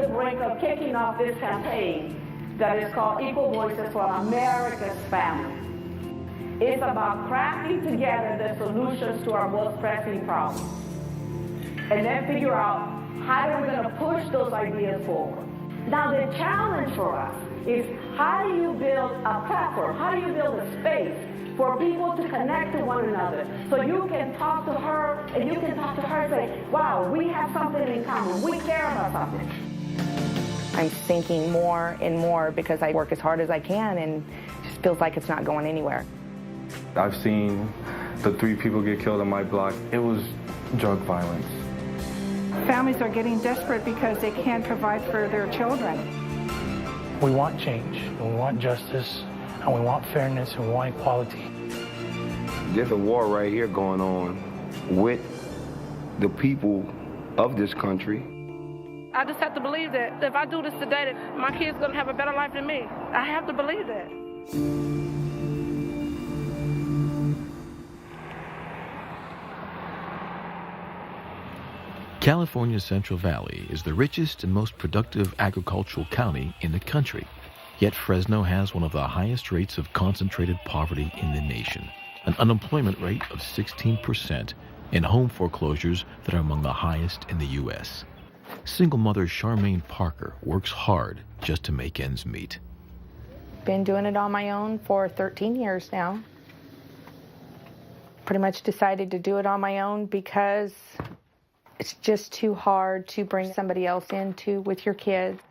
the brink of kicking off this campaign that is called Equal Voices for America's Family. It's about crafting together the solutions to our most pressing problems, and then figure out how we're going to push those ideas forward. Now, the challenge for us is how do you build a platform? How do you build a space for people to connect to one another so you can talk to her and you can talk to her and say, wow, we have something in common. We care about something. I'm thinking more and more because I work as hard as I can and it just feels like it's not going anywhere. I've seen the 3 people get killed on my block. It was drug violence. Families are getting desperate because they can't provide for their children. We want change, we want justice, and we want fairness, and we want equality. There's a war right here going on with the people of this country. I just have to believe that if I do this today, that my kid's gonna have a better life than me. I have to believe that. California's Central Valley is the richest and most productive agricultural county in the country. Yet Fresno has one of the highest rates of concentrated poverty in the nation, an unemployment rate of 16%, and home foreclosures that are among the highest in the U.S. Single mother Charmaine Parker works hard just to make ends meet. Been doing it on my own for 13 years now. Pretty much decided to do it on my own because it's just too hard to bring somebody else into with your kids.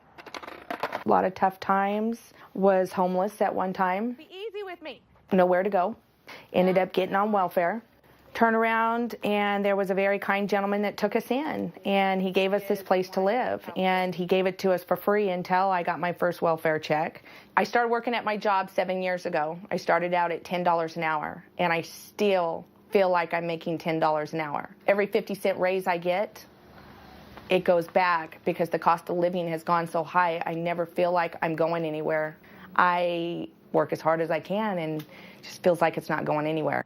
A lot of tough times. Was homeless at one time. Be easy with me. Nowhere to go. Ended up getting on welfare. Turn around, and there was a very kind gentleman that took us in, and he gave us this place to live, and he gave it to us for free until I got my first welfare check. I started working at my job 7 years ago. I started out at $10 an hour, and I still feel like I'm making $10 an hour. Every 50-cent raise I get, it goes back because the cost of living has gone so high. I never feel like I'm going anywhere. I work as hard as I can, and it just feels like it's not going anywhere.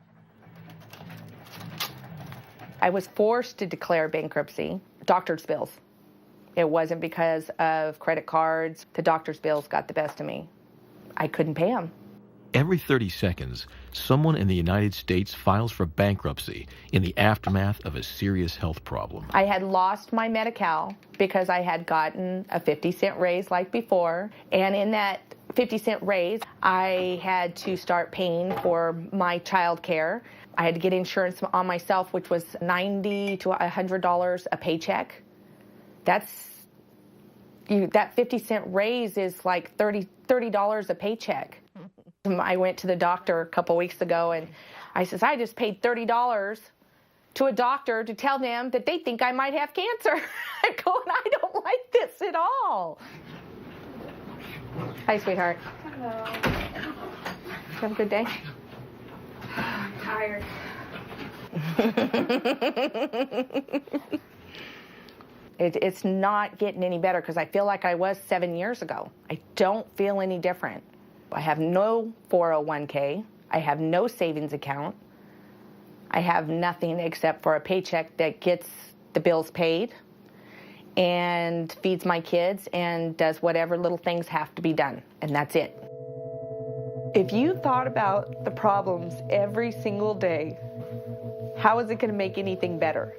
I was forced to declare bankruptcy. Doctor's bills. It wasn't because of credit cards. The doctor's bills got the best of me. I couldn't pay them. Every 30 seconds, someone in the United States files for bankruptcy in the aftermath of a serious health problem. I had lost my Medi-Cal because I had gotten a 50-cent raise like before. And in that 50-cent raise, I had to start paying for my child care. I had to get insurance on myself, which was $90 to $100 a paycheck. That 50-cent raise is like $30 a paycheck. I went to the doctor a couple weeks ago, and I says, I just paid $30 to a doctor to tell them that they think I might have cancer. I go, and I don't like this at all. Hi, sweetheart. Hello. Have a good day. I'm tired. It's not getting any better because I feel like I was 7 years ago. I don't feel any different. I have no 401k. I have no savings account. I have nothing except for a paycheck that gets the bills paid and feeds my kids and does whatever little things have to be done, and that's it. If you thought about the problems every single day, how is it going to make anything better?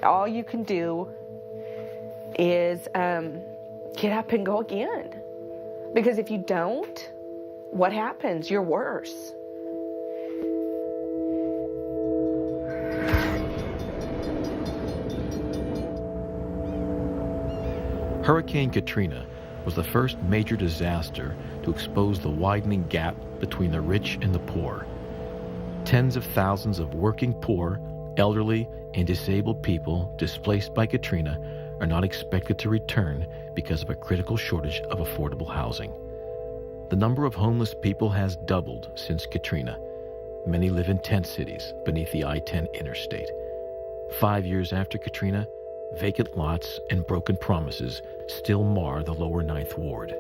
All you can do is get up and go again. Because if you don't, what happens? You're worse. Hurricane Katrina was the first major disaster to expose the widening gap between the rich and the poor. Tens of thousands of working poor, elderly, and disabled people displaced by Katrina are not expected to return because of a critical shortage of affordable housing. The number of homeless people has doubled since Katrina. Many live in tent cities beneath the I-10 interstate. 5 years after Katrina, vacant lots and broken promises still mar the lower Ninth Ward.